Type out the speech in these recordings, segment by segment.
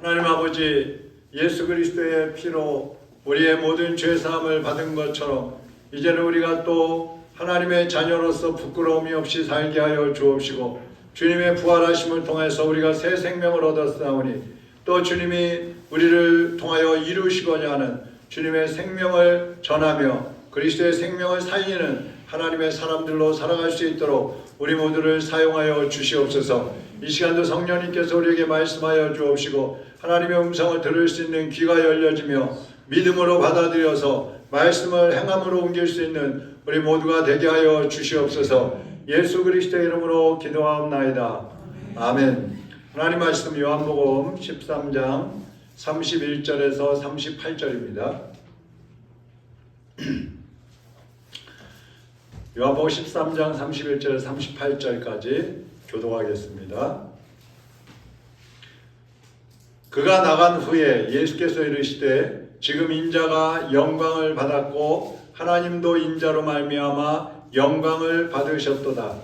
하나님 아버지, 예수 그리스도의 피로 우리의 모든 죄사함을 받은 것처럼 이제는 우리가 또 하나님의 자녀로서 부끄러움이 없이 살게 하여 주옵시고, 주님의 부활하심을 통해서 우리가 새 생명을 얻었사오니 또 주님이 우리를 통하여 이루시고자 하는 주님의 생명을 전하며 그리스도의 생명을 살리는 하나님의 사람들로 살아갈 수 있도록 우리 모두를 사용하여 주시옵소서. 이 시간도 성령님께서 우리에게 말씀하여 주옵시고 하나님의 음성을 들을 수 있는 귀가 열려지며 믿음으로 받아들여서 말씀을 행함으로 옮길 수 있는 우리 모두가 되게 하여 주시옵소서. 예수 그리스도의 이름으로 기도하옵나이다. 아멘. 하나님 말씀 요한복음 13장 31절에서 38절입니다. 요한복음 13장 31절에서 38절까지 교독하겠습니다. 그가 나간 후에 예수께서 이르시되 지금 인자가 영광을 받았고 하나님도 인자로 말미암아 영광을 받으셨도다.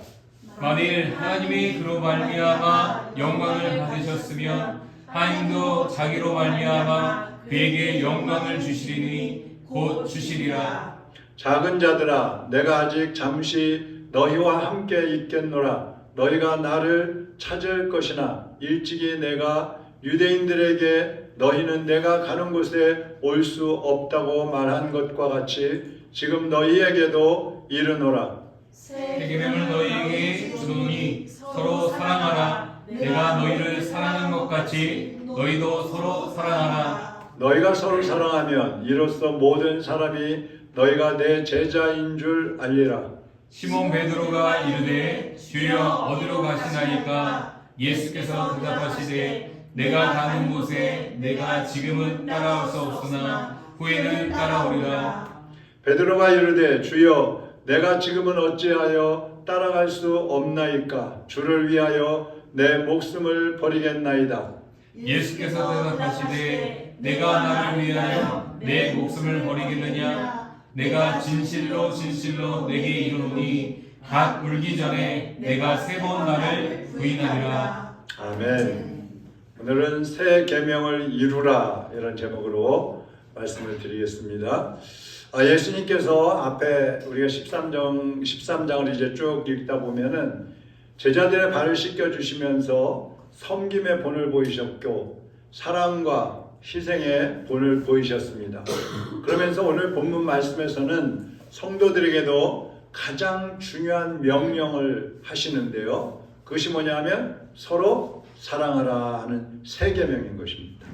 만일 하나님이 그로 말미암아 영광을 받으셨으면 하나님도 자기로 말미암아 그에게 영광을 주시리니 곧 주시리라. 작은 자들아, 내가 아직 잠시 너희와 함께 있겠노라. 너희가 나를 찾을 것이나 일찍이 내가 유대인들에게 너희는 내가 가는 곳에 올 수 없다고 말한 것과 같이 지금 너희에게도 이르노라. 새 계명을 너희에게 주노니 서로 사랑하라. 내가 너희를 사랑한 것 같이 너희도 서로 사랑하라. 너희가 서로 사랑하면 이로써 모든 사람이 너희가 내 제자인 줄 알리라. 시몬 베드로가 이르되 주여 어디로 가시나이까? 예수께서 대답하시되 내가 가는 곳에 내가 지금은 따라올 수 없으나 후에는 따라오리라. 베드로가 이르되 주여 내가 지금은 어찌하여 따라갈 수 없나이까? 주를 위하여 내 목숨을 버리겠나이다. 예수께서 대답하시되 내가 나를 위하여 내 목숨을 버리겠느냐? 내가 진실로 진실로 내게 이르노니 각 울기 전에 내가 3번 나를 부인하리라. 아멘. 오늘은 새 계명을 이루라 이런 제목으로 말씀을 드리겠습니다. 예수님께서 앞에 우리가 13장을 이제 쭉 읽다 보면은 제자들의 발을 씻겨 주시면서 섬김의 본을 보이셨고 사랑과 희생의 본을 보이셨습니다. 그러면서 오늘 본문 말씀에서는 성도들에게도 가장 중요한 명령을 하시는데요. 그것이 뭐냐면 서로 사랑하라 하는 새 계명인 것입니다.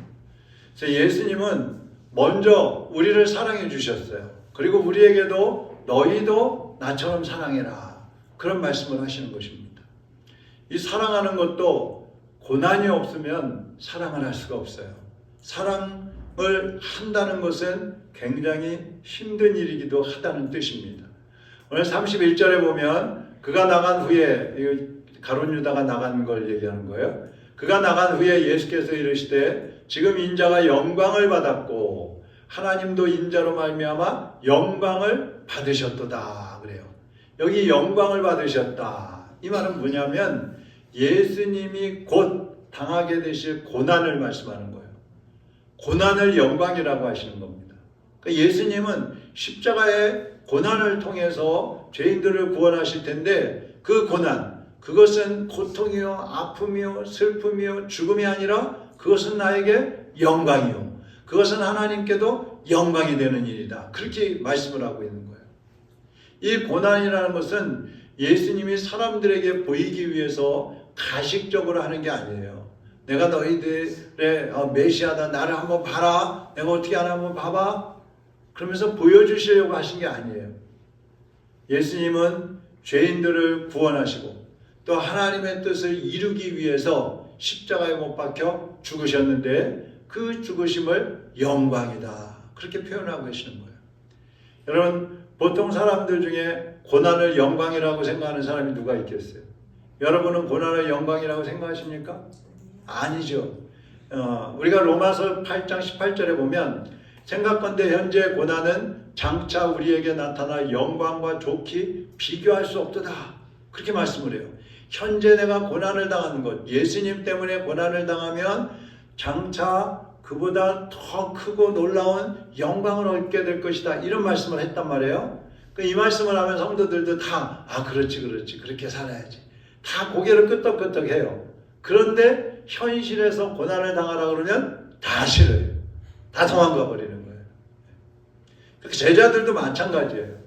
그래서 예수님은 먼저 우리를 사랑해 주셨어요. 그리고 우리에게도 너희도 나처럼 사랑해라 그런 말씀을 하시는 것입니다. 이 사랑하는 것도 고난이 없으면 사랑을 할 수가 없어요. 사랑을 한다는 것은 굉장히 힘든 일이기도 하다는 뜻입니다. 오늘 31절에 보면 그가 나간 후에 가룟 유다가 나간 걸 얘기하는 거예요. 그가 나간 후에 예수께서 이르시되 지금 인자가 영광을 받았고 하나님도 인자로 말미암아 영광을 받으셨도다 그래요. 여기 영광을 받으셨다. 이 말은 뭐냐면 예수님이 곧 당하게 되실 고난을 말씀하는 거예요. 고난을 영광이라고 하시는 겁니다. 그러니까 예수님은 십자가의 고난을 통해서 죄인들을 구원하실 텐데 그 고난, 그것은 고통이요, 아픔이요, 슬픔이요, 죽음이 아니라 그것은 나에게 영광이요. 그것은 하나님께도 영광이 되는 일이다. 그렇게 말씀을 하고 있는 거예요. 이 고난이라는 것은 예수님이 사람들에게 보이기 위해서 가식적으로 하는 게 아니에요. 내가 너희들의 메시아다. 나를 한번 봐라. 내가 어떻게 하나 한번 봐봐. 그러면서 보여주시려고 하신 게 아니에요. 예수님은 죄인들을 구원하시고 또 하나님의 뜻을 이루기 위해서 십자가에 못 박혀 죽으셨는데 그 죽으심을 영광이다. 그렇게 표현하고 계시는 거예요. 여러분, 보통 사람들 중에 고난을 영광이라고 생각하는 사람이 누가 있겠어요? 여러분은 고난을 영광이라고 생각하십니까? 아니죠. 우리가 로마서 8장 18절에 보면 생각건대 현재의 고난은 장차 우리에게 나타날 영광과 좋게 비교할 수 없도다. 그렇게 말씀을 해요. 현재 내가 고난을 당하는 것, 예수님 때문에 고난을 당하면 장차 그보다 더 크고 놀라운 영광을 얻게 될 것이다. 이런 말씀을 했단 말이에요. 이 말씀을 하면 성도들도 다 그렇지 그렇게 살아야지. 다 고개를 끄덕끄덕해요. 그런데 현실에서 고난을 당하라 그러면 다 싫어요. 다 도망가 버리는 거예요. 제자들도 마찬가지예요.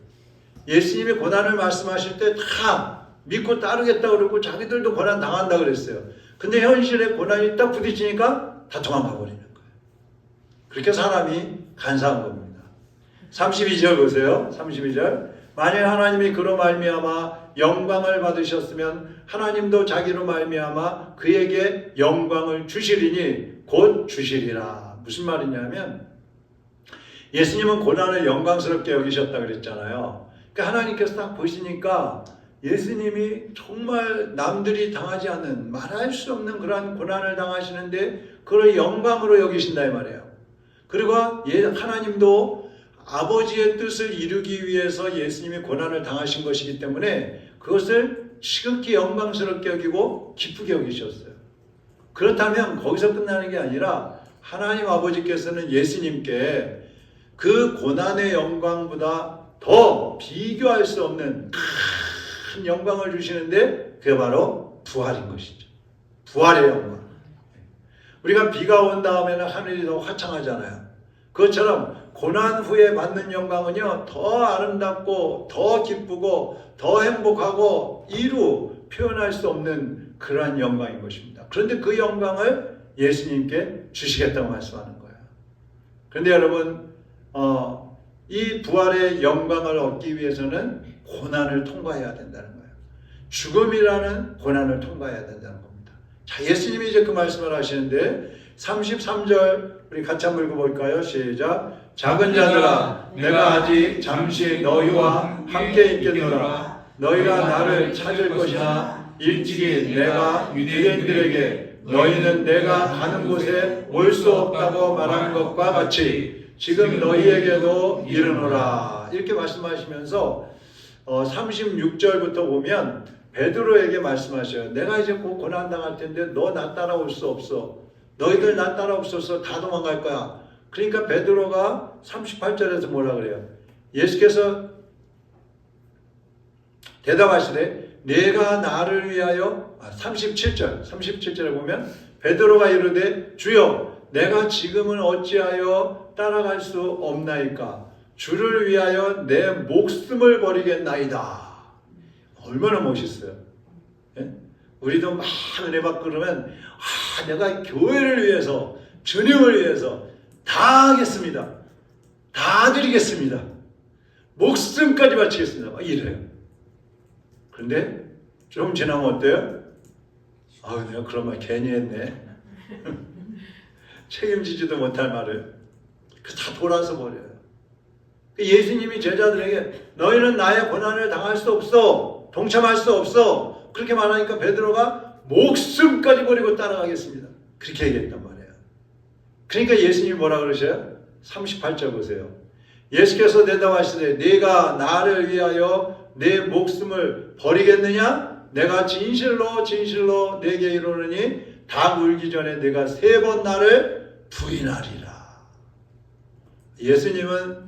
예수님이 고난을 말씀하실 때 다 믿고 따르겠다 그러고 자기들도 고난 당한다 그랬어요. 근데 현실에 고난이 딱 부딪히니까 다 도망가 버리는 거예요. 그렇게 사람이 간사한 겁니다. 32절 보세요. 32절. 만일 하나님이 그로 말미암아 영광을 받으셨으면 하나님도 자기로 말미암아 그에게 영광을 주시리니 곧 주시리라. 무슨 말이냐면 예수님은 고난을 영광스럽게 여기셨다 그랬잖아요. 그러니까 하나님께서 딱 보시니까 예수님이 정말 남들이 당하지 않는 말할 수 없는 그러한 고난을 당하시는데 그걸 영광으로 여기신다 이 말이에요. 그리고 하나님도 아버지의 뜻을 이루기 위해서 예수님이 고난을 당하신 것이기 때문에 그것을 지극히 영광스럽게 여기고 기쁘게 여기셨어요. 그렇다면 거기서 끝나는 게 아니라 하나님 아버지께서는 예수님께 그 고난의 영광보다 더 비교할 수 없는 큰 영광을 주시는데 그게 바로 부활인 것이죠. 부활의 영광. 우리가 비가 온 다음에는 하늘이 더 화창하잖아요. 그것처럼 고난 후에 받는 영광은요, 더 아름답고 더 기쁘고 더 행복하고 이루 표현할 수 없는 그러한 영광인 것입니다. 그런데 그 영광을 예수님께 주시겠다고 말씀하는 거예요. 그런데 여러분 이 부활의 영광을 얻기 위해서는 고난을 통과해야 된다는 거예요. 죽음이라는 고난을 통과해야 된다는 겁니다. 자, 예수님이 이제 그 말씀을 하시는데 33절 우리 같이 한번 읽어볼까요? 시작. 작은 자들아 내가 아직 잠시 너희와 함께 있겠노라. 너희가 나를 찾을 것이나 일찍이 내가 유대인들에게 너희는 내가 가는 곳에 올 수 없다고 말한 것과 같이 지금 너희에게도 이르노라. 이렇게 말씀하시면서 36절부터 보면 베드로에게 말씀하셔요. 내가 이제 곧 고난당할 텐데 너 나 따라올 수 없어. 너희들 나 따라옵소서. 다 도망갈 거야. 그러니까 베드로가 38절에서 뭐라 그래요? 예수께서 대답하시되 내가 나를 위하여 37절에 보면 베드로가 이르되 주여 내가 지금은 어찌하여 따라갈 수 없나이까? 주를 위하여 내 목숨을 버리겠나이다. 얼마나 멋있어요. 예? 우리도 막 은혜 받고 그러면 내가 교회를 위해서 주님을 위해서 다 하겠습니다. 다 드리겠습니다. 목숨까지 바치겠습니다. 막 이래요. 그런데 좀 지나면 어때요? 내가 그런 말 괜히 했네. 책임지지도 못할 말을 다 돌아서 버려요. 예수님이 제자들에게 너희는 나의 고난을 당할 수 없어. 동참할 수 없어. 그렇게 말하니까 베드로가 목숨까지 버리고 따라가겠습니다. 그렇게 얘기했단 말이에요. 그러니까 예수님이 뭐라 그러셔요? 38절 보세요. 예수께서 대답하시되 네가 나를 위하여 내 목숨을 버리겠느냐? 내가 진실로 진실로 내게 이르노니 닭 울기 전에 내가 3번 나를 부인하리라. 예수님은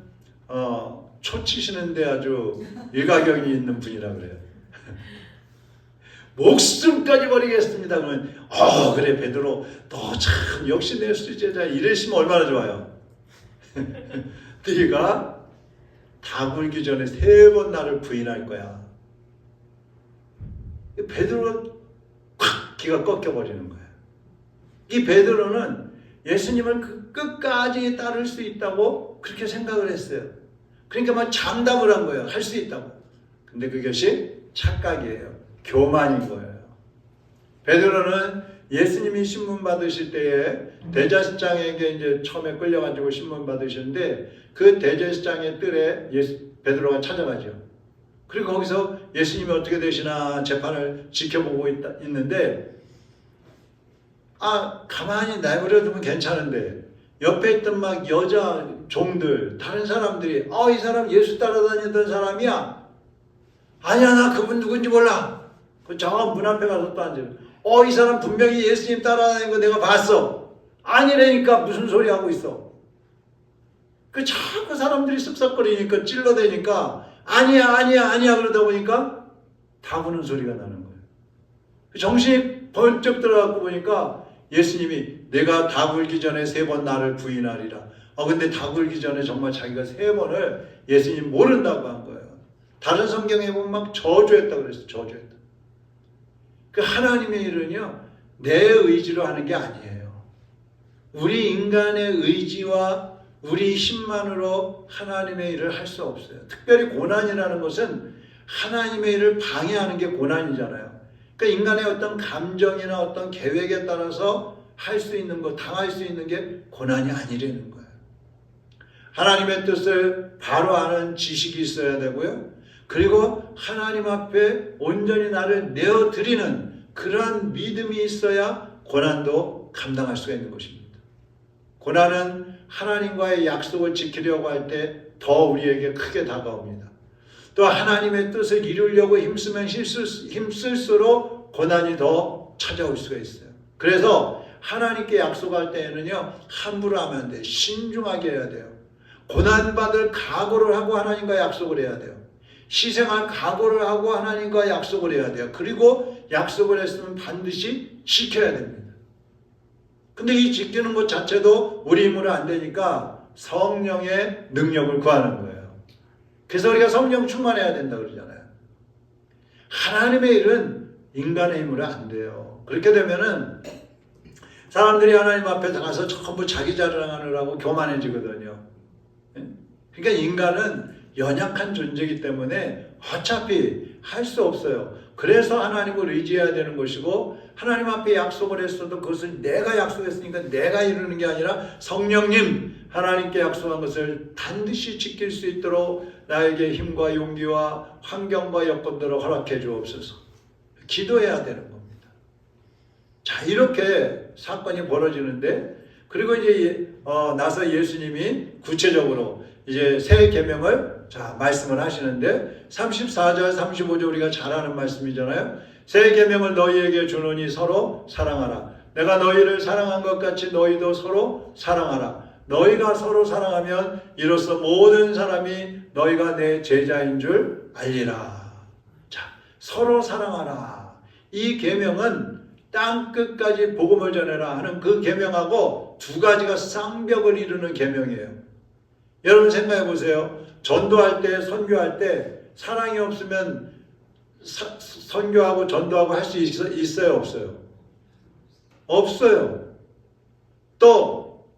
초 치시는데 아주 일가견이 있는 분이라 그래요. 목숨까지 버리겠습니다. 그러면 그래 베드로 너 참 역시 내 수제자 이랬으면 얼마나 좋아요. 네가 닭 울기 전에 3번 나를 부인할 거야. 베드로가 콱 기가 꺾여버리는 거예요. 이 베드로는 예수님을 그 끝까지 따를 수 있다고 그렇게 생각을 했어요. 그러니까 막 장담을 한 거예요. 할 수 있다고. 근데 그것이 착각이에요. 교만인 거예요. 베드로는 예수님이 신문 받으실 때에 대제사장에게 이제 처음에 끌려가지고 신문 받으셨는데 그 대제사장의 뜰에 베드로가 찾아가죠. 그리고 거기서 예수님이 어떻게 되시나 재판을 지켜보고 있는데 가만히 내버려두면 괜찮은데 옆에 있던 막 여자 종들 다른 사람들이 이 사람 예수 따라다니던 사람이야. 아니야 나 그분 누군지 몰라. 그 정확 문 앞에 가서 또 앉아요. 이 사람 분명히 예수님 따라다니는 거 내가 봤어. 아니라니까 무슨 소리 하고 있어. 그 자꾸 사람들이 쓱싹거리니까 찔러대니까 아니야 그러다 보니까 다구는 소리가 나는 거예요. 정신이 번쩍 들어가고 보니까 예수님이 내가 다 굴기 전에 3번 나를 부인하리라. 근데 다 굴기 전에 정말 자기가 3번을 예수님 모른다고 한 거예요. 다른 성경에 보면 막 저주했다고 그랬어요. 저주했다. 그 하나님의 일은요, 내 의지로 하는 게 아니에요. 우리 인간의 의지와 우리 힘만으로 하나님의 일을 할 수 없어요. 특별히 고난이라는 것은 하나님의 일을 방해하는 게 고난이잖아요. 그러니까 인간의 어떤 감정이나 어떤 계획에 따라서 할 수 있는 것, 당할 수 있는 게 고난이 아니라는 거예요. 하나님의 뜻을 바로 아는 지식이 있어야 되고요. 그리고 하나님 앞에 온전히 나를 내어드리는 그러한 믿음이 있어야 고난도 감당할 수가 있는 것입니다. 고난은 하나님과의 약속을 지키려고 할 때 더 우리에게 크게 다가옵니다. 또 하나님의 뜻을 이루려고 힘쓰면 힘쓸수록 고난이 더 찾아올 수가 있어요. 그래서 하나님께 약속할 때에는요, 함부로 하면 안 돼요. 신중하게 해야 돼요. 고난받을 각오를 하고 하나님과 약속을 해야 돼요. 희생할 각오를 하고 하나님과 약속을 해야 돼요. 그리고 약속을 했으면 반드시 지켜야 됩니다. 근데 이 지키는 것 자체도 우리 힘으로 안 되니까 성령의 능력을 구하는 거예요. 그래서 우리가 성령 충만해야 된다고 그러잖아요. 하나님의 일은 인간의 힘으로 안 돼요. 그렇게 되면은 사람들이 하나님 앞에 가서 전부 자기 자랑하느라고 교만해지거든요. 그러니까 인간은 연약한 존재이기 때문에 어차피 할 수 없어요. 그래서 하나님을 의지해야 되는 것이고, 하나님 앞에 약속을 했어도 그것을 내가 약속했으니까 내가 이루는 게 아니라 성령님, 하나님께 약속한 것을 반드시 지킬 수 있도록 나에게 힘과 용기와 환경과 여건들을 허락해 주옵소서. 기도해야 되는 겁니다. 자, 이렇게 사건이 벌어지는데, 그리고 이제 나서 예수님이 구체적으로 이제 새 계명을 말씀을 하시는데, 34절 35절 우리가 잘 아는 말씀이잖아요. 새 계명을 너희에게 주노니 서로 사랑하라. 내가 너희를 사랑한 것 같이 너희도 서로 사랑하라. 너희가 서로 사랑하면 이로써 모든 사람이 너희가 내 제자인 줄 알리라. 자, 서로 사랑하라. 이 계명은 땅 끝까지 복음을 전해라 하는 그 계명하고 두 가지가 쌍벽을 이루는 계명이에요. 여러분 생각해 보세요. 전도할 때, 선교할 때 사랑이 없으면 선교하고 전도하고 할 수 있어요, 없어요? 없어요. 또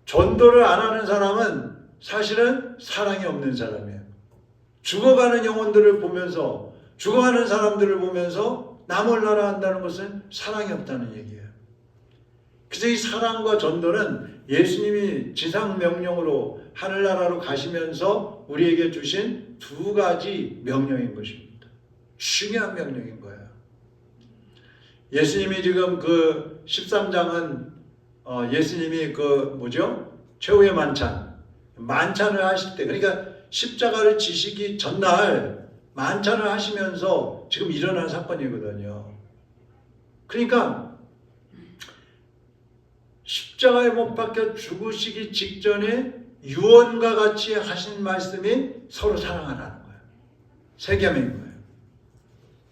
전도를 안 하는 사람은 사실은 사랑이 없는 사람이에요. 죽어가는 영혼들을 보면서, 죽어가는 사람들을 보면서 나 몰라라 한다는 것은 사랑이 없다는 얘기예요. 그래서 이 사랑과 전도는 예수님이 지상 명령으로 하늘나라로 가시면서 우리에게 주신 두 가지 명령인 것입니다. 중요한 명령인 거예요. 예수님이 지금 그 13장은 예수님이 최후의 만찬을 하실 때, 그러니까 십자가를 지시기 전날 만찬을 하시면서 지금 일어난 사건이거든요. 그러니까 십자가에 못 박혀 죽으시기 직전에 유언과 같이 하신 말씀이 서로 사랑하라는 거예요. 새 계명인 거예요.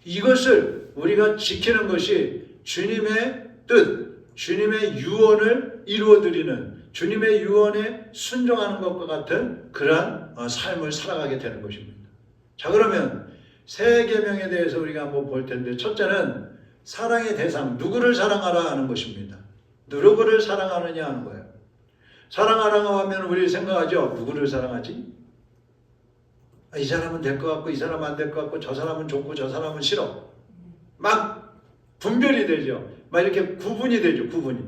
이것을 우리가 지키는 것이 주님의 뜻, 주님의 유언을 이루어드리는, 주님의 유언에 순종하는 것과 같은 그러한 삶을 살아가게 되는 것입니다. 자, 그러면 새 계명에 대해서 우리가 한번 볼 텐데, 첫째는 사랑의 대상, 누구를 사랑하라 하는 것입니다. 누구를 사랑하느냐 하는 거예요. 사랑하라고 하면 우리 생각하죠. 누구를 사랑하지? 이 사람은 될 것 같고 이 사람은 안 될 것 같고 저 사람은 좋고 저 사람은 싫어. 막 분별이 되죠. 막 이렇게 구분이 되죠. 구분이.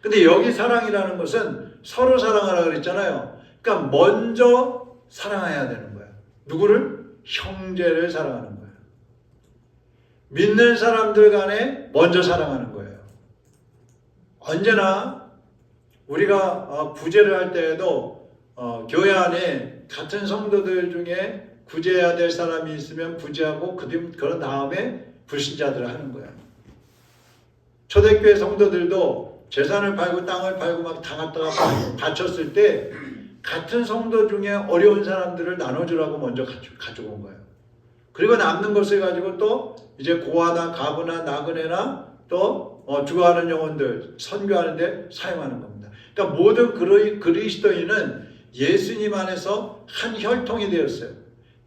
근데 여기 사랑이라는 것은 서로 사랑하라 그랬잖아요. 그러니까 먼저 사랑해야 되는 거예요. 누구를? 형제를 사랑하는 거예요. 믿는 사람들 간에 먼저 사랑하는 거예요. 언제나 우리가 구제를 할 때에도 교회 안에 같은 성도들 중에 구제해야 될 사람이 있으면 구제하고 그런 다음에 불신자들을 하는 거예요. 초대교회 성도들도 재산을 팔고 땅을 팔고 막 다 갖다가 바쳤을 때 같은 성도 중에 어려운 사람들을 나눠주라고 먼저 가져온 거예요. 그리고 남는 것을 가지고 또 이제 고아나 가부나 나그네나 또 죽어가는 영혼들 선교하는데 사용하는 겁니다. 그러니까 모든 그리스도인은 예수님 안에서 한 혈통이 되었어요.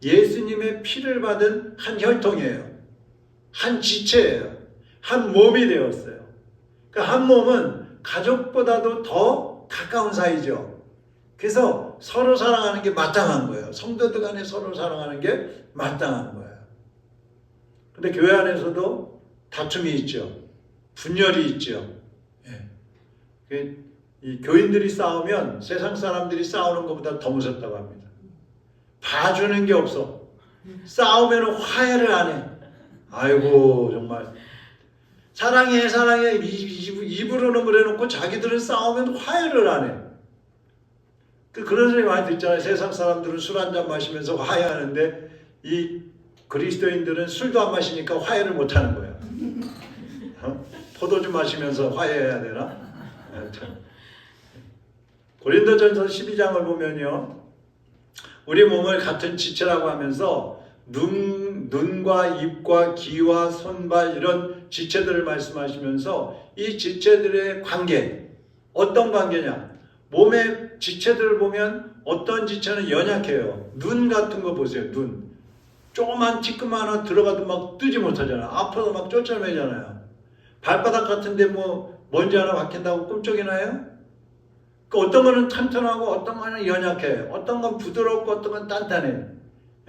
예수님의 피를 받은 한 혈통이에요. 한 지체예요. 한 몸이 되었어요. 그러니까 한 몸은 가족보다도 더 가까운 사이죠. 그래서 서로 사랑하는 게 마땅한 거예요. 성도들 간에 서로 사랑하는 게 마땅한 거예요. 근데 교회 안에서도 다툼이 있죠. 분열이 있죠. 예. 이 교인들이 싸우면 세상 사람들이 싸우는 것보다 더 무섭다고 합니다. 봐주는 게 없어. 싸우면 화해를 안 해. 아이고 정말 사랑해 사랑해 입으로는 그래놓고 자기들은 싸우면 화해를 안 해. 그런 소리 많이 듣잖아요. 세상 사람들은 술 한잔 마시면서 화해하는데 이 그리스도인들은 술도 안 마시니까 화해를 못하는 거예요. 포도주 마시면서 화해해야 되나? 고린도전서 12장을 보면요, 우리 몸을 같은 지체라고 하면서 눈과 입과 귀와 손발 이런 지체들을 말씀하시면서 이 지체들의 관계, 어떤 관계냐? 몸의 지체들을 보면 어떤 지체는 연약해요. 눈 같은 거 보세요. 눈. 조그만 티끌만 하나 들어가도 막 뜨지 못하잖아요. 아파서 막 쫓아내잖아요. 발바닥 같은데 뭐 먼지 하나 박힌다고 꿈쩍이나 해요? 그 어떤 거는 튼튼하고 어떤 거는 연약해. 어떤 건 부드럽고 어떤 건 단단해.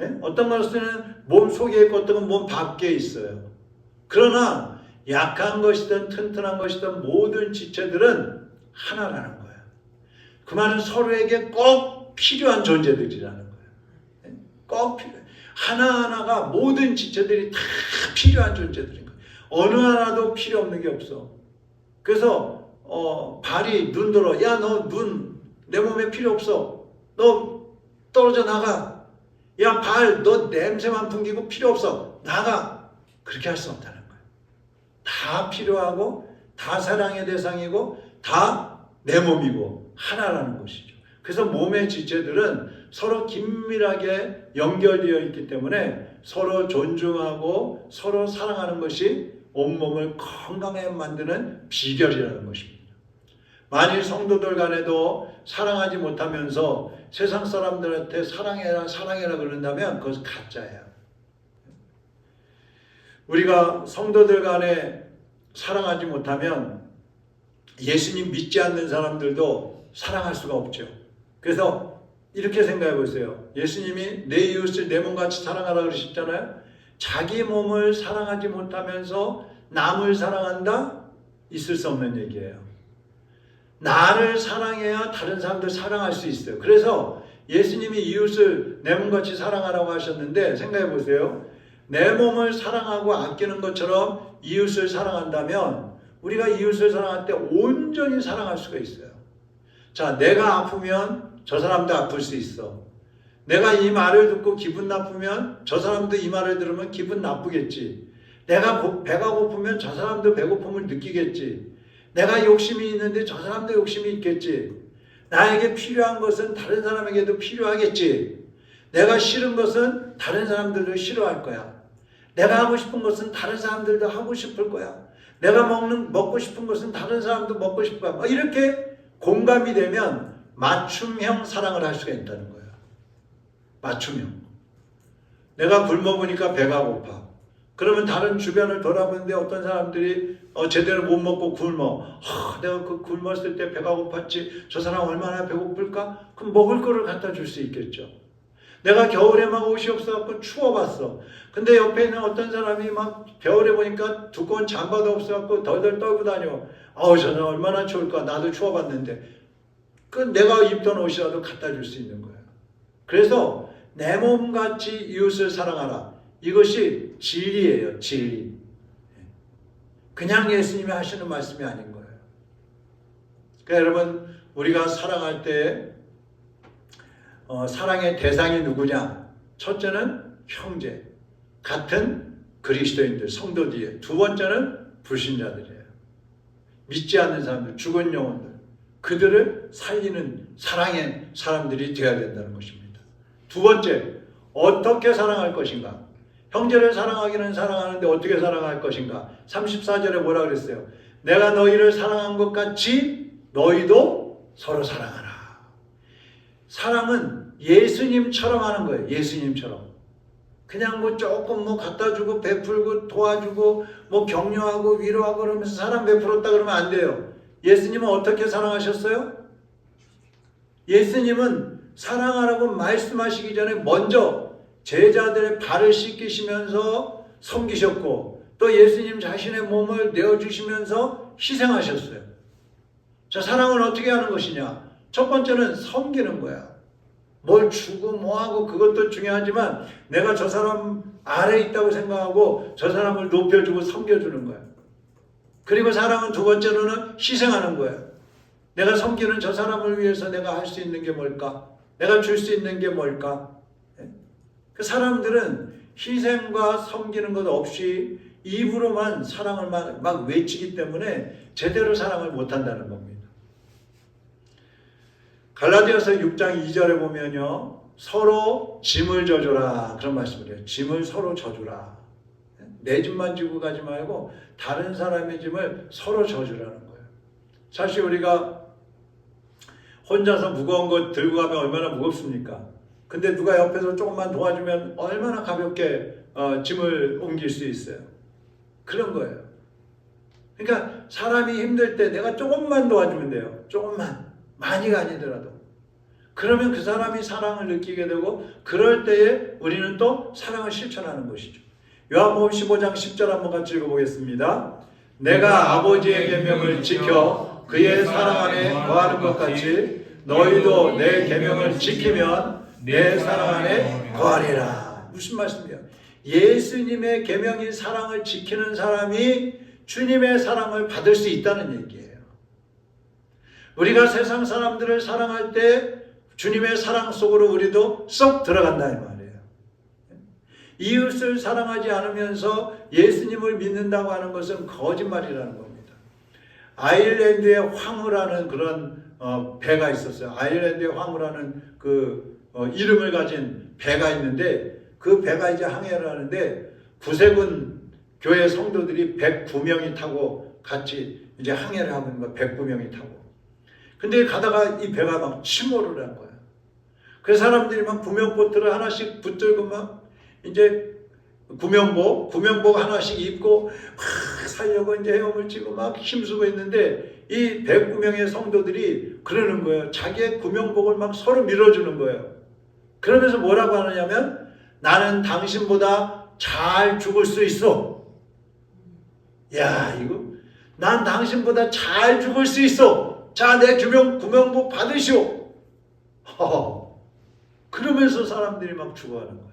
예? 어떤 것은 몸 속에 있고 어떤 건 몸 밖에 있어요. 그러나 약한 것이든 튼튼한 것이든 모든 지체들은 하나라는 거예요. 그 말은 서로에게 꼭 필요한 존재들이라는 거예요. 꼭 필요해. 하나하나가 모든 지체들이 다 필요한 존재들인 거예요. 어느 하나도 필요 없는 게 없어. 그래서 발이 눈 들어. 야, 너 눈 내 몸에 필요 없어. 너 떨어져 나가. 야, 발 너 냄새만 풍기고 필요 없어. 나가. 그렇게 할 수 없다는 거예요. 다 필요하고 다 사랑의 대상이고 다 내 몸이고 하나라는 것이죠. 그래서 몸의 지체들은 서로 긴밀하게 연결되어 있기 때문에 서로 존중하고 서로 사랑하는 것이 온몸을 건강하게 만드는 비결이라는 것입니다. 만일 성도들 간에도 사랑하지 못하면서 세상 사람들한테 사랑해라 사랑해라 그런다면 그것은 가짜예요. 우리가 성도들 간에 사랑하지 못하면 예수님 믿지 않는 사람들도 사랑할 수가 없죠. 그래서 이렇게 생각해 보세요. 예수님이 내 이웃을 내 몸같이 사랑하라 그러셨잖아요. 자기 몸을 사랑하지 못하면서 남을 사랑한다? 있을 수 없는 얘기예요. 나를 사랑해야 다른 사람들 사랑할 수 있어요. 그래서 예수님이 이웃을 내 몸같이 사랑하라고 하셨는데 생각해 보세요. 내 몸을 사랑하고 아끼는 것처럼 이웃을 사랑한다면 우리가 이웃을 사랑할 때 온전히 사랑할 수가 있어요. 자, 내가 아프면 저 사람도 아플 수 있어. 내가 이 말을 듣고 기분 나쁘면 저 사람도 이 말을 들으면 기분 나쁘겠지. 내가 배가 고프면 저 사람도 배고픔을 느끼겠지. 내가 욕심이 있는데 저 사람도 욕심이 있겠지. 나에게 필요한 것은 다른 사람에게도 필요하겠지. 내가 싫은 것은 다른 사람들도 싫어할 거야. 내가 하고 싶은 것은 다른 사람들도 하고 싶을 거야. 내가 먹고 싶은 것은 다른 사람도 먹고 싶을 거야. 이렇게 공감이 되면 맞춤형 사랑을 할 수가 있다는 거예요. 맞춤형. 내가 굶어보니까 배가 고파. 그러면 다른 주변을 돌아보는데 어떤 사람들이 제대로 못 먹고 굶어. 내가 그 굶었을 때 배가 고팠지. 저 사람 얼마나 배고플까? 그럼 먹을 거를 갖다 줄 수 있겠죠. 내가 겨울에 막 옷이 없어갖고 추워봤어. 근데 옆에 있는 어떤 사람이 막 겨울에 보니까 두꺼운 잠바도 없어갖고 덜덜 떨고 다녀. 저 사람 얼마나 추울까? 나도 추워봤는데. 그 내가 입던 옷이라도 갖다 줄 수 있는 거예요. 그래서 내 몸같이 이웃을 사랑하라. 이것이 진리예요. 진리. 그냥 예수님이 하시는 말씀이 아닌 거예요. 그러니까 여러분 우리가 사랑할 때 사랑의 대상이 누구냐? 첫째는 형제, 같은 그리스도인들, 성도들이에요. 두 번째는 불신자들이에요. 믿지 않는 사람들, 죽은 영혼들, 그들을 살리는 사랑의 사람들이 되어야 된다는 것입니다. 두 번째, 어떻게 사랑할 것인가? 형제를 사랑하기는 사랑하는데 어떻게 사랑할 것인가? 34절에 뭐라 그랬어요? 내가 너희를 사랑한 것 같이 너희도 서로 사랑하라. 사랑은 예수님처럼 하는 거예요. 예수님처럼. 그냥 뭐 조금 뭐 갖다 주고 베풀고 도와주고 뭐 격려하고 위로하고 그러면서 사랑 베풀었다 그러면 안 돼요. 예수님은 어떻게 사랑하셨어요? 예수님은 사랑하라고 말씀하시기 전에 먼저 제자들의 발을 씻기시면서 섬기셨고 또 예수님 자신의 몸을 내어주시면서 희생하셨어요. 자, 사랑은 어떻게 하는 것이냐? 첫 번째는 섬기는 거야. 뭘 주고 뭐하고 그것도 중요하지만 내가 저 사람 아래에 있다고 생각하고 저 사람을 높여주고 섬겨주는 거야. 그리고 사랑은 두 번째로는 희생하는 거야. 내가 섬기는 저 사람을 위해서 내가 할 수 있는 게 뭘까? 내가 줄 수 있는 게 뭘까? 그 사람들은 희생과 섬기는 것 없이 입으로만 사랑을 막 외치기 때문에 제대로 사랑을 못한다는 겁니다. 갈라디아서 6장 2절에 보면요. 서로 짐을 져주라. 그런 말씀을 해요. 짐을 서로 져주라. 내 짐만 지고 가지 말고 다른 사람의 짐을 서로 져주라는 거예요. 사실 우리가 혼자서 무거운 것 들고 가면 얼마나 무겁습니까? 근데 누가 옆에서 조금만 도와주면 얼마나 가볍게 짐을 옮길 수 있어요. 그런 거예요. 그러니까 사람이 힘들 때 내가 조금만 도와주면 돼요. 조금만. 많이가 아니더라도. 그러면 그 사람이 사랑을 느끼게 되고 그럴 때에 우리는 또 사랑을 실천하는 것이죠. 요한복음 15장 10절 한번 같이 읽어보겠습니다. 내가 아버지의 계명을 지켜 그의 사랑 안에 거하는 것 같이 너희도 내 계명을 지키면 내 사랑 안에 거하리라. 무슨 말씀이에요? 예수님의 계명인 사랑을 지키는 사람이 주님의 사랑을 받을 수 있다는 얘기예요. 우리가 세상 사람들을 사랑할 때 주님의 사랑 속으로 우리도 쏙 들어간다 이 말이에요. 이웃을 사랑하지 않으면서 예수님을 믿는다고 하는 것은 거짓말이라는 겁니다. 아일랜드의 황후라는 그런 배가 있었어요. 아일랜드의 황후라는 그 이름을 가진 배가 있는데 그 배가 이제 항해를 하는데 구세군 교회 성도들이 109명이 타고 같이 이제 항해를 하고 있는 거예요. 109명이 타고. 근데 가다가 이 배가 막 침몰을 한 거야. 그 사람들이 막 구명보트를 하나씩 붙들고 막 이제 구명복 하나씩 입고 막 살려고 이제 헤엄을 치고 막 힘쓰고 있는데 이 109명의 성도들이 그러는 거예요. 자기의 구명복을 막 서로 밀어주는 거예요. 그러면서 뭐라고 하느냐면 나는 당신보다 잘 죽을 수 있어. 야, 이거 난 당신보다 잘 죽을 수 있어. 자, 내 구명복 받으시오. 그러면서 사람들이 막 죽어가는 거예요.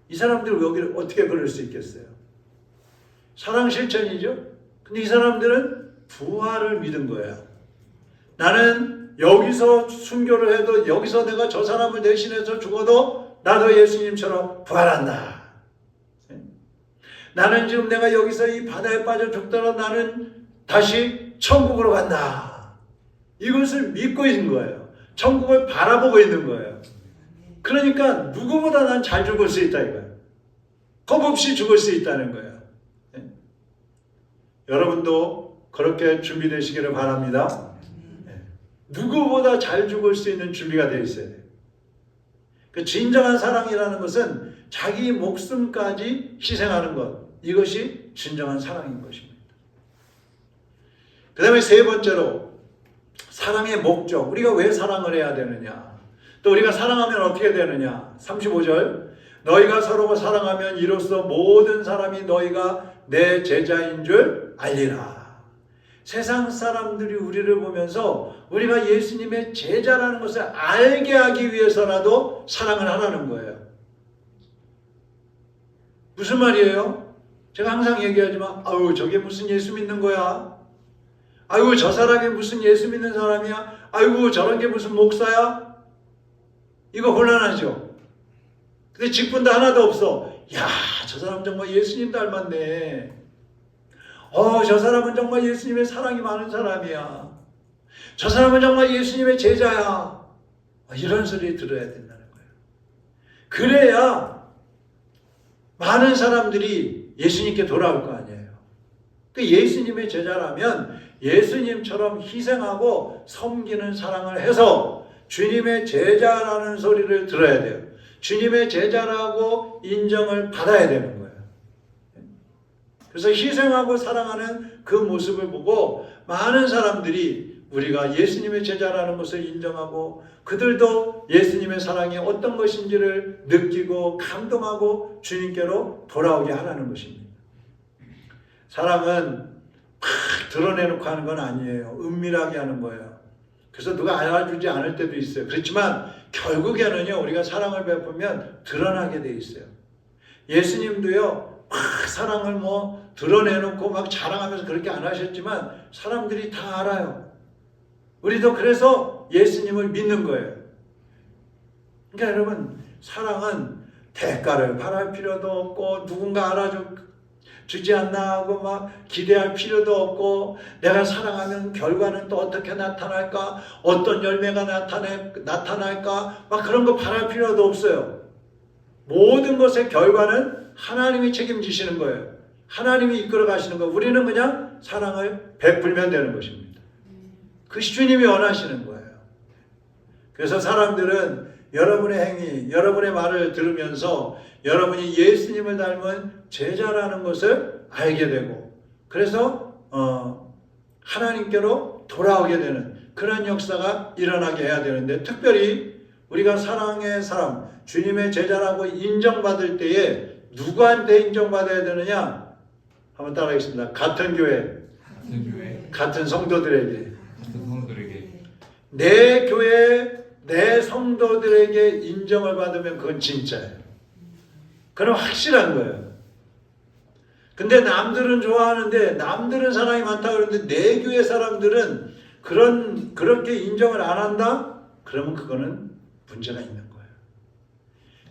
이 사람들이 여기를 어떻게 그럴 수 있겠어요? 사랑 실천이죠. 근데 이 사람들은 부활을 믿은 거예요. 나는 여기서 순교를 해도 여기서 내가 저 사람을 대신해서 죽어도 나도 예수님처럼 부활한다. 나는 지금 내가 여기서 이 바다에 빠져 죽더라도 나는 다시 천국으로 간다. 이것을 믿고 있는 거예요. 천국을 바라보고 있는 거예요. 그러니까 누구보다 난 잘 죽을 수 있다 이거예요. 겁 없이 죽을 수 있다는 거예요. 네? 여러분도 그렇게 준비되시기를 바랍니다. 네. 누구보다 잘 죽을 수 있는 준비가 되어 있어야 돼요. 그 진정한 사랑이라는 것은 자기 목숨까지 희생하는 것, 이것이 진정한 사랑인 것입니다. 그 다음에 세 번째로 사랑의 목적, 우리가 왜 사랑을 해야 되느냐, 또 우리가 사랑하면 어떻게 되느냐. 35절 너희가 서로 사랑하면 이로써 모든 사람이 너희가 내 제자인 줄 알리라. 세상 사람들이 우리를 보면서 우리가 예수님의 제자라는 것을 알게 하기 위해서라도 사랑을 하라는 거예요. 무슨 말이에요? 제가 항상 얘기하지만 아유 저게 무슨 예수 믿는 거야? 아이고 저 사람이 무슨 예수 믿는 사람이야? 아이고 저런 게 무슨 목사야? 이거 곤란하죠? 근데 직분도 하나도 없어. 야, 저 사람 정말 예수님 닮았네. 저 사람은 정말 예수님의 사랑이 많은 사람이야. 저 사람은 정말 예수님의 제자야. 이런 소리 들어야 된다는 거예요. 그래야 많은 사람들이 예수님께 돌아올 거 아니에요. 예수님의 제자라면 예수님처럼 희생하고 섬기는 사랑을 해서 주님의 제자라는 소리를 들어야 돼요. 주님의 제자라고 인정을 받아야 되는 거예요. 그래서 희생하고 사랑하는 그 모습을 보고 많은 사람들이 우리가 예수님의 제자라는 것을 인정하고 그들도 예수님의 사랑이 어떤 것인지를 느끼고 감동하고 주님께로 돌아오게 하라는 것입니다. 사랑은 막 드러내놓고 하는 건 아니에요. 은밀하게 하는 거예요. 그래서 누가 알아주지 않을 때도 있어요. 그렇지만 결국에는요, 우리가 사랑을 베푸면 드러나게 돼 있어요. 예수님도요, 막 사랑을 드러내놓고 막 자랑하면서 그렇게 안 하셨지만 사람들이 다 알아요. 우리도 그래서 예수님을 믿는 거예요. 그러니까 여러분, 사랑은 대가를 바랄 필요도 없고 누군가 알아주지 않나 하고 막 기대할 필요도 없고 내가 사랑하면 결과는 또 어떻게 나타날까, 어떤 열매가 나타날까 막 그런 거 바랄 필요도 없어요. 모든 것의 결과는 하나님이 책임지시는 거예요. 하나님이 이끌어 가시는 거예요. 우리는 그냥 사랑을 베풀면 되는 것입니다. 그것이 주님이 원하시는 거예요. 그래서 사람들은 여러분의 행위, 여러분의 말을 들으면서 여러분이 예수님을 닮은 제자라는 것을 알게 되고 그래서 하나님께로 돌아오게 되는 그런 역사가 일어나게 해야 되는데, 특별히 우리가 사랑의 사람, 주님의 제자라고 인정받을 때에 누구한테 인정받아야 되느냐? 한번 따라하겠습니다. 같은 교회, 같은 성도들에게, 내 교회, 내 성도들에게 인정을 받으면 그건 진짜예요. 그건 확실한 거예요. 근데 남들은 좋아하는데, 남들은 사랑이 많다 그러는데 내 교회 사람들은 그렇게 인정을 안 한다? 그러면 그거는 문제가 있는 거예요.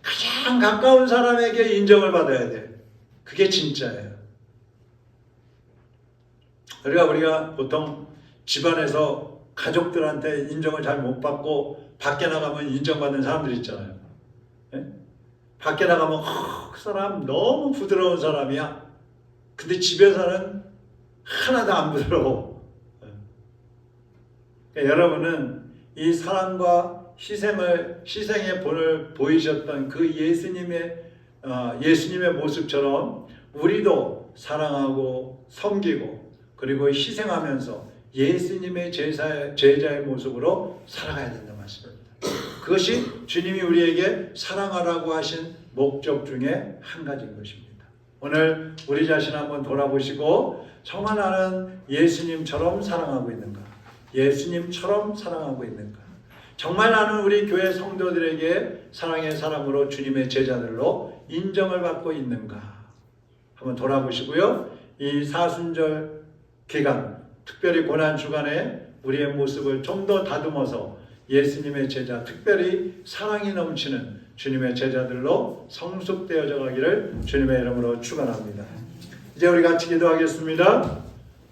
가장 가까운 사람에게 인정을 받아야 돼. 그게 진짜예요. 그러니까 우리가 보통 집안에서 가족들한테 인정을 잘 못 받고 밖에 나가면 인정받는 사람들 있잖아요. 예? 밖에 나가면 그 사람 너무 부드러운 사람이야. 근데 집에서는 하나도 안 부드러워. 그러니까 여러분은 이 사랑과 희생의 본을 보이셨던 그 예수님의 모습처럼 우리도 사랑하고 섬기고 그리고 희생하면서 예수님의 제자의 모습으로 살아가야 된다는 말씀입니다. 그것이 주님이 우리에게 사랑하라고 하신 목적 중에 한 가지인 것입니다. 오늘 우리 자신 한번 돌아보시고 정말 나는 예수님처럼 사랑하고 있는가? 예수님처럼 사랑하고 있는가? 정말 나는 우리 교회 성도들에게 사랑의 사람으로 주님의 제자들로 인정을 받고 있는가? 한번 돌아보시고요. 이 사순절 기간, 특별히 고난주간에 우리의 모습을 좀 더 다듬어서 예수님의 제자, 특별히 사랑이 넘치는 주님의 제자들로 성숙되어져 가기를 주님의 이름으로 축원합니다. 이제 우리 같이 기도하겠습니다.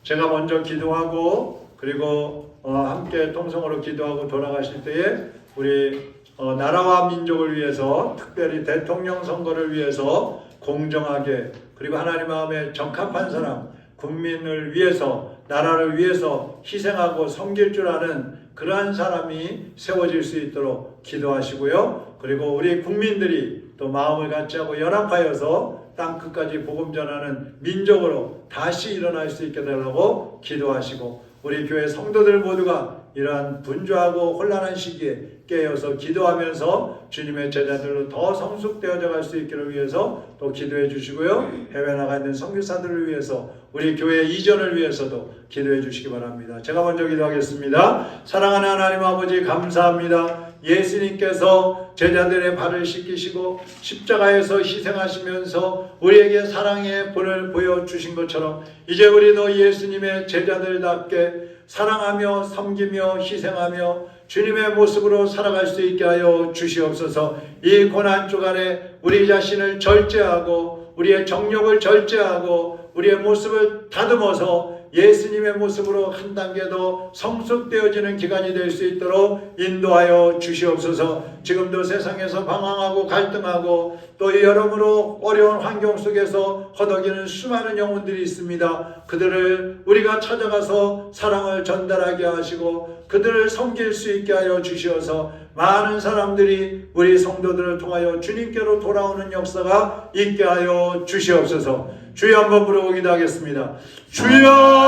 제가 먼저 기도하고 그리고 함께 통성으로 기도하고 돌아가실 때에 우리 나라와 민족을 위해서, 특별히 대통령 선거를 위해서 공정하게, 그리고 하나님 마음에 적합한 사람, 국민을 위해서, 나라를 위해서 희생하고 섬길 줄 아는 그러한 사람이 세워질 수 있도록 기도하시고요. 그리고 우리 국민들이 또 마음을 같이 하고 연합하여서 땅 끝까지 복음 전하는 민족으로 다시 일어날 수 있게 되라고 기도하시고, 우리 교회 성도들 모두가 이러한 분주하고 혼란한 시기에 깨어서 기도하면서 주님의 제자들로 더 성숙되어져 갈 수 있기를 위해서 또 기도해 주시고요. 해외 나가 있는 선교사들을 위해서, 우리 교회 이전을 위해서도 기도해 주시기 바랍니다. 제가 먼저 기도하겠습니다. 사랑하는 하나님 아버지, 감사합니다. 예수님께서 제자들의 발을 씻기시고 십자가에서 희생하시면서 우리에게 사랑의 본을 보여주신 것처럼 이제 우리도 예수님의 제자들답게 사랑하며 섬기며 희생하며 주님의 모습으로 살아갈 수 있게 하여 주시옵소서. 이 고난 주간에 우리 자신을 절제하고 우리의 정욕을 절제하고 우리의 모습을 다듬어서 예수님의 모습으로 한 단계 더 성숙되어지는 기간이 될 수 있도록 인도하여 주시옵소서. 지금도 세상에서 방황하고 갈등하고 또 여러모로 어려운 환경 속에서 허덕이는 수많은 영혼들이 있습니다. 그들을 우리가 찾아가서 사랑을 전달하게 하시고 그들을 섬길 수 있게 하여 주시어서 많은 사람들이 우리 성도들을 통하여 주님께로 돌아오는 역사가 있게 하여 주시옵소서. 주여 한번 부르고 기도하겠습니다. 주여!